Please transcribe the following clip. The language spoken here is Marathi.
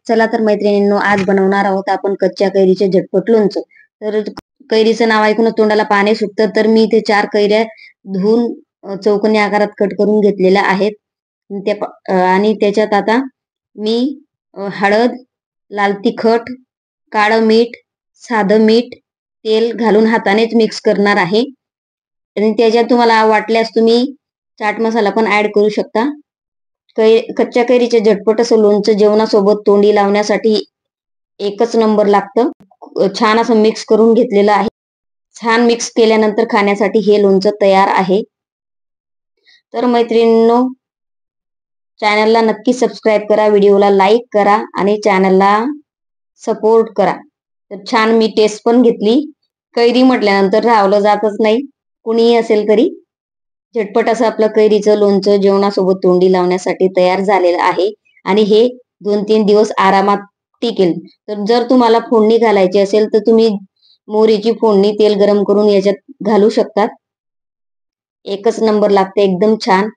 चला तर मैत्रिणींनो, आज बनवणार आहोत आपण कच्च्या कैरीचे झटपट लोणचं. तर कैरीचं नाव ऐकूनच तोंडाला पाणी सुटतं. तर मी इथे 4 कैऱ्या धुवून चौकोनी आकारात कट करून घेतलेल्या आहेत. आणि त्याच्यात आता मी हळद, लाल तिखट, काळं मीठ, साधं मीठ, तेल घालून हातानेच मिक्स करणार आहे. आणि त्याच्यात तुम्हाला वाटल्यास तुम्ही चाट मसाला पण ऍड करू शकता. कच्च्या कैरीचे झटपट असं लोणचं जेवणासोबत तोंडी लावण्यासाठी एकच नंबर लागतं. छान असं मिक्स करून घेतलेलं आहे. छान मिक्स केल्यानंतर खाण्यासाठी हे लोणचं तयार आहे. तर मैत्रिणींनो, चॅनलला नक्की सबस्क्राईब करा, व्हिडिओला लाईक करा आणि चॅनलला सपोर्ट करा. तर छान मी टेस्ट पण घेतली. कैरी म्हटल्यानंतर राहवलं जातच नाही, कुणीही असेल तरी. झटपट असं आपलं कैरीचं लोणचं जेवणासोबत तोंडी लावण्यासाठी तयार झालेलं आहे. आणि हे 2-3 दिवस आरामात टिकेल. तर जर तुम्हाला फोडणी घालायची असेल तर तुम्ही मोहरीची फोडणी तेल गरम करून याच्यात घालू शकतात. एकच नंबर लागते, एकदम छान.